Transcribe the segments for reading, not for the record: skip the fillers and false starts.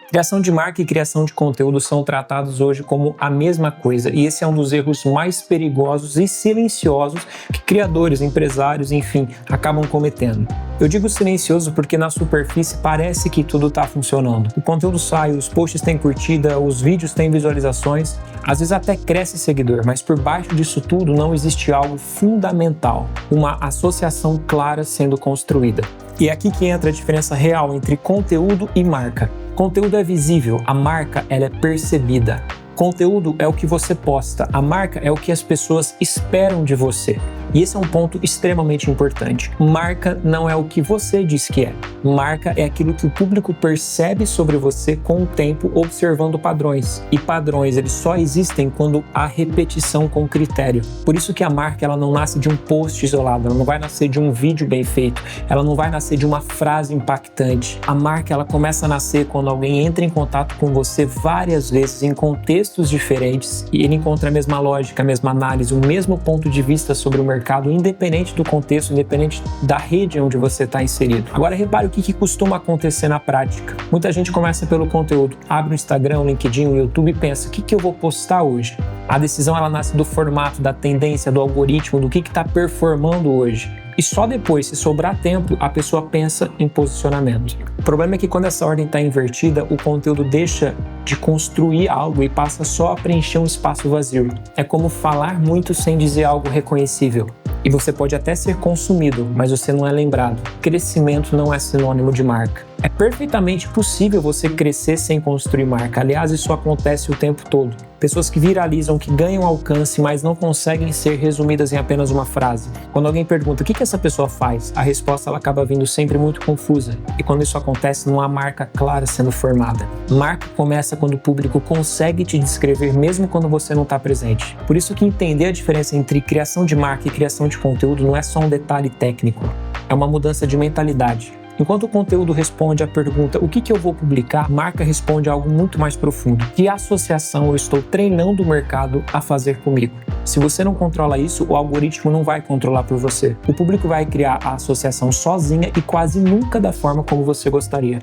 Criação de marca e criação de conteúdo são tratados hoje como a mesma coisa, e esse é um dos erros mais perigosos e silenciosos que criadores, empresários, enfim, acabam cometendo. Eu digo silencioso porque na superfície parece que tudo está funcionando. O conteúdo sai, os posts têm curtida, os vídeos têm visualizações, às vezes até cresce seguidor, mas por baixo disso tudo não existe algo fundamental, uma associação clara sendo construída. E é aqui que entra a diferença real entre conteúdo e marca. Conteúdo é visível, a marca ela é percebida. Conteúdo é o que você posta, a marca é o que as pessoas esperam de você. E esse é um ponto extremamente importante. Marca não é o que você diz que é. Marca é aquilo que o público percebe sobre você com o tempo, observando padrões. E padrões, eles só existem quando há repetição com critério. Por isso que a marca ela não nasce de um post isolado, ela não vai nascer de um vídeo bem feito, ela não vai nascer de uma frase impactante. A marca ela começa a nascer quando alguém entra em contato com você várias vezes em contextos diferentes e ele encontra a mesma lógica, a mesma análise, o mesmo ponto de vista sobre o mercado, independente do contexto, independente da rede onde você está inserido. Agora repare o que costuma acontecer na prática. Muita gente começa pelo conteúdo, abre o Instagram, o LinkedIn, o YouTube e pensa, o que eu vou postar hoje? A decisão ela nasce do formato, da tendência, do algoritmo, do que está performando hoje. E só depois, se sobrar tempo, a pessoa pensa em posicionamento. O problema é que quando essa ordem está invertida, o conteúdo deixa de construir algo e passa só a preencher um espaço vazio. É como falar muito sem dizer algo reconhecível. E você pode até ser consumido, mas você não é lembrado. Crescimento não é sinônimo de marca. É perfeitamente possível você crescer sem construir marca. Aliás, isso acontece o tempo todo. Pessoas que viralizam, que ganham alcance, mas não conseguem ser resumidas em apenas uma frase. Quando alguém pergunta o que essa pessoa faz, a resposta ela acaba vindo sempre muito confusa. E quando isso acontece, não há marca clara sendo formada. Marca começa quando o público consegue te descrever mesmo quando você não está presente. Por isso que entender a diferença entre criação de marca e criação de conteúdo não é só um detalhe técnico. É uma mudança de mentalidade. Enquanto o conteúdo responde à pergunta o que eu vou publicar, a marca responde a algo muito mais profundo. Que associação eu estou treinando o mercado a fazer comigo? Se você não controla isso, o algoritmo não vai controlar por você. O público vai criar a associação sozinha e quase nunca da forma como você gostaria.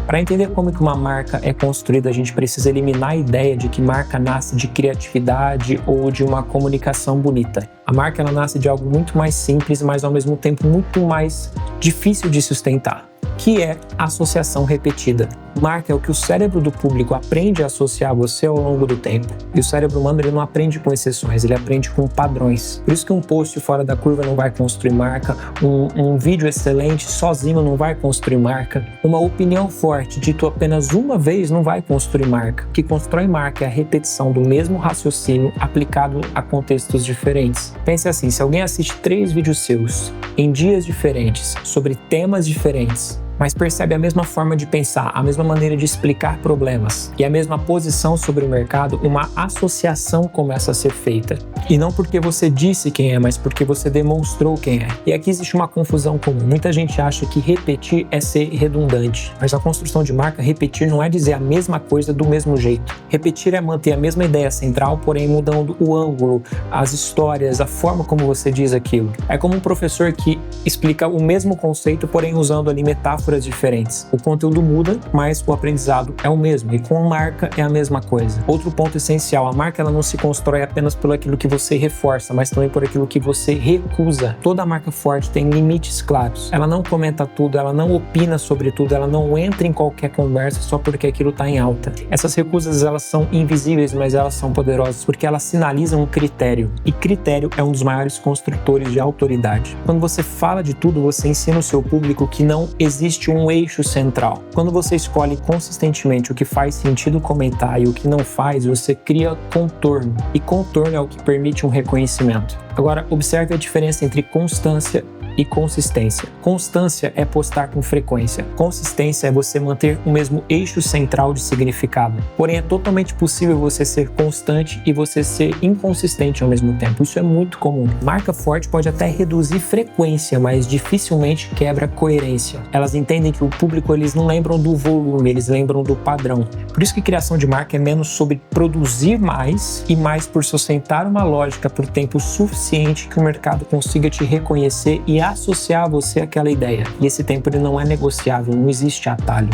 Para entender como que uma marca é construída, a gente precisa eliminar a ideia de que marca nasce de criatividade ou de uma comunicação bonita. A marca ela nasce de algo muito mais simples, mas ao mesmo tempo muito mais difícil de sustentar, que é a associação repetida. Marca é o que o cérebro do público aprende a associar a você ao longo do tempo. E o cérebro humano ele não aprende com exceções, ele aprende com padrões. Por isso que um post fora da curva não vai construir marca, um vídeo excelente sozinho não vai construir marca, uma opinião forte dito apenas uma vez não vai construir marca. O que constrói marca é a repetição do mesmo raciocínio aplicado a contextos diferentes. Pense assim, se alguém assiste 3 vídeos seus em dias diferentes, sobre temas diferentes, mas percebe a mesma forma de pensar, a mesma maneira de explicar problemas e a mesma posição sobre o mercado, uma associação começa a ser feita. E não porque você disse quem é, mas porque você demonstrou quem é. E aqui existe uma confusão comum. Muita gente acha que repetir é ser redundante, mas na construção de marca, repetir não é dizer a mesma coisa do mesmo jeito. Repetir é manter a mesma ideia central, porém mudando o ângulo, as histórias, a forma como você diz aquilo. É como um professor que explica o mesmo conceito, porém usando ali metáforas diferentes. O conteúdo muda, mas o aprendizado é o mesmo. E com a marca é a mesma coisa. Outro ponto essencial, a marca ela não se constrói apenas por aquilo que você reforça, mas também por aquilo que você recusa. Toda marca forte tem limites claros. Ela não comenta tudo, ela não opina sobre tudo, ela não entra em qualquer conversa só porque aquilo está em alta. Essas recusas elas são invisíveis, mas elas são poderosas porque elas sinalizam um critério. E critério é um dos maiores construtores de autoridade. Quando você fala de tudo, você ensina o seu público que não existe um eixo central. Quando você escolhe consistentemente o que faz sentido comentar e o que não faz, você cria contorno. E contorno é o que permite um reconhecimento. Agora, observe a diferença entre constância e consistência. Constância é postar com frequência. Consistência é você manter o mesmo eixo central de significado. Porém, é totalmente possível você ser constante e você ser inconsistente ao mesmo tempo. Isso é muito comum. Marca forte pode até reduzir frequência, mas dificilmente quebra coerência. Elas entendem que o público, eles não lembram do volume, eles lembram do padrão. Por isso que criação de marca é menos sobre produzir mais e mais por sustentar uma lógica por tempo suficiente que o mercado consiga te reconhecer e associar você àquela ideia. E esse tempo ele não é negociável, não existe atalho.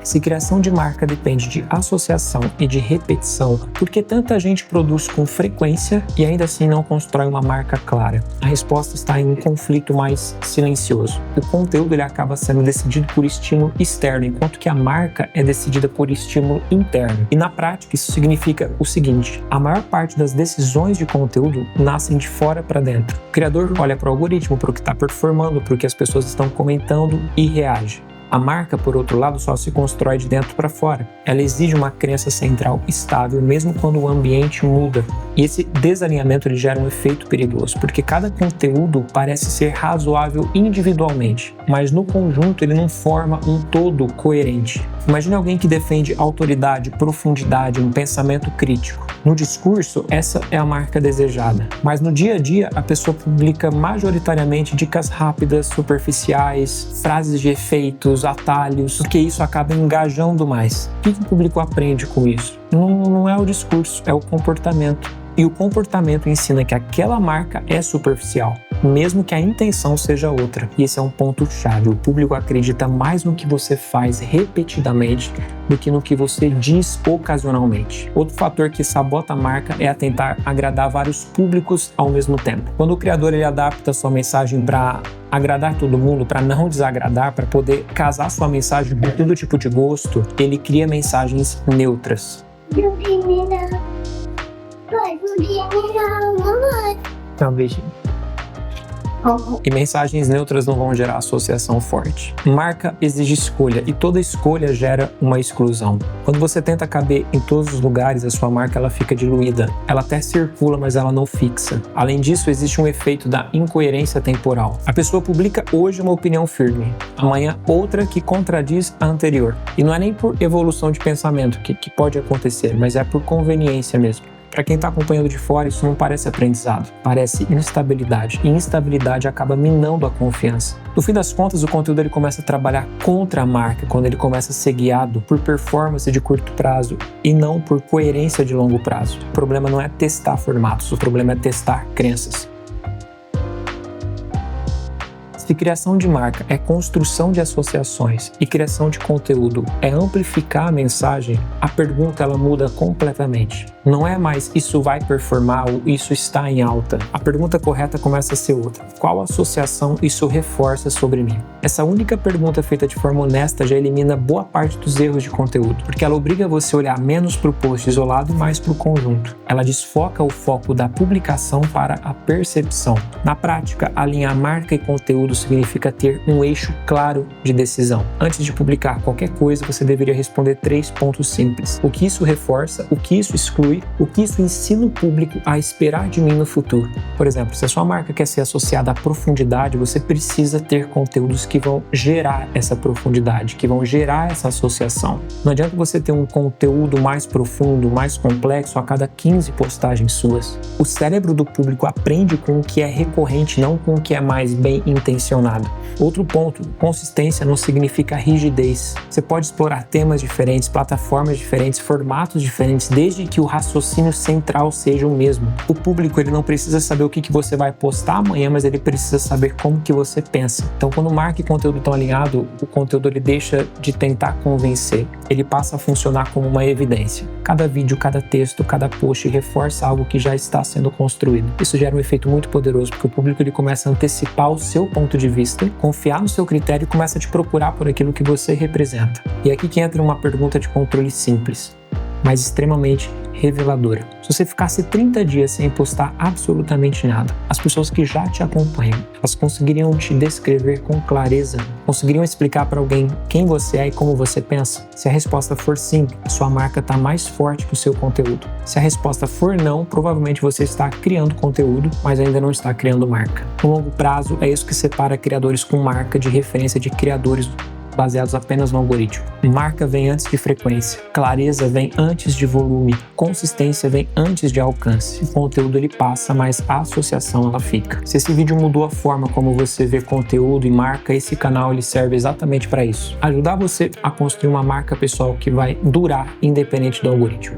Se criação de marca depende de associação e de repetição, por que tanta gente produz com frequência e ainda assim não constrói uma marca clara? A resposta está em um conflito mais silencioso. O conteúdo ele acaba sendo decidido por estímulo externo, enquanto que a marca é decidida por estímulo interno. E na prática isso significa o seguinte: a maior parte das decisões de conteúdo nascem de fora para dentro. O criador olha para o algoritmo, para o que está performando, para o que as pessoas estão comentando e reage. A marca, por outro lado, só se constrói de dentro para fora. Ela exige uma crença central estável, mesmo quando o ambiente muda. E esse desalinhamento ele gera um efeito perigoso, porque cada conteúdo parece ser razoável individualmente, mas no conjunto ele não forma um todo coerente. Imagine alguém que defende autoridade, profundidade, um pensamento crítico. No discurso, essa é a marca desejada, mas no dia a dia a pessoa publica majoritariamente dicas rápidas, superficiais, frases de efeitos, atalhos, porque isso acaba engajando mais. O que o público aprende com isso? Não é o discurso, é o comportamento. E o comportamento ensina que aquela marca é superficial, mesmo que a intenção seja outra. E esse é um ponto-chave. O público acredita mais no que você faz repetidamente do que no que você diz ocasionalmente. Outro fator que sabota a marca é a tentar agradar vários públicos ao mesmo tempo. Quando o criador ele adapta sua mensagem para agradar todo mundo, para não desagradar, para poder casar sua mensagem com todo tipo de gosto, ele cria mensagens neutras. Dá um beijinho. E mensagens neutras não vão gerar associação forte. Marca exige escolha e toda escolha gera uma exclusão. Quando você tenta caber em todos os lugares, a sua marca ela fica diluída. Ela até circula, mas ela não fixa. Além disso, existe um efeito da incoerência temporal. A pessoa publica hoje uma opinião firme, amanhã outra que contradiz a anterior. E não é nem por evolução de pensamento que pode acontecer, mas é por conveniência mesmo. Para quem está acompanhando de fora, isso não parece aprendizado, parece instabilidade. E instabilidade acaba minando a confiança. No fim das contas, o conteúdo ele começa a trabalhar contra a marca, quando ele começa a ser guiado por performance de curto prazo e não por coerência de longo prazo. O problema não é testar formatos, o problema é testar crenças. Se criação de marca é construção de associações e criação de conteúdo é amplificar a mensagem, a pergunta ela muda completamente. Não é mais isso vai performar ou isso está em alta. A pergunta correta começa a ser outra. Qual associação isso reforça sobre mim? Essa única pergunta feita de forma honesta já elimina boa parte dos erros de conteúdo, porque ela obriga você a olhar menos para o post isolado e mais para o conjunto. Ela desfoca o foco da publicação para a percepção. Na prática, alinhar marca e conteúdo significa ter um eixo claro de decisão. Antes de publicar qualquer coisa, você deveria responder 3 pontos simples. O que isso reforça, o que isso exclui, o que isso ensina o público a esperar de mim no futuro. Por exemplo, se a sua marca quer ser associada à profundidade, você precisa ter conteúdos que vão gerar essa profundidade, que vão gerar essa associação. Não adianta você ter um conteúdo mais profundo, mais complexo a cada 15 postagens suas. O cérebro do público aprende com o que é recorrente, não com o que é mais bem intencionado. Outro ponto, consistência não significa rigidez. Você pode explorar temas diferentes, plataformas diferentes, formatos diferentes, desde que o raciocínio central seja o mesmo. O público ele não precisa saber o que você vai postar amanhã, mas ele precisa saber como que você pensa. Então, quando marca e conteúdo estão alinhados, o conteúdo ele deixa de tentar convencer. Ele passa a funcionar como uma evidência. Cada vídeo, cada texto, cada post reforça algo que já está sendo construído. Isso gera um efeito muito poderoso, porque o público ele começa a antecipar o seu ponto de vista, confiar no seu critério e começa a te procurar por aquilo que você representa. E é aqui que entra uma pergunta de controle simples, mas extremamente reveladora. Se você ficasse 30 dias sem postar absolutamente nada, as pessoas que já te acompanham, elas conseguiriam te descrever com clareza, conseguiriam explicar para alguém quem você é e como você pensa? Se a resposta for sim, a sua marca está mais forte que o seu conteúdo. Se a resposta for não, provavelmente você está criando conteúdo, mas ainda não está criando marca. No longo prazo, é isso que separa criadores com marca de referência de criadores baseados apenas no algoritmo. Marca vem antes de frequência, clareza vem antes de volume, consistência vem antes de alcance. O conteúdo ele passa, mas a associação ela fica. Se esse vídeo mudou a forma como você vê conteúdo e marca, esse canal ele serve exatamente para isso. Ajudar você a construir uma marca pessoal que vai durar independente do algoritmo.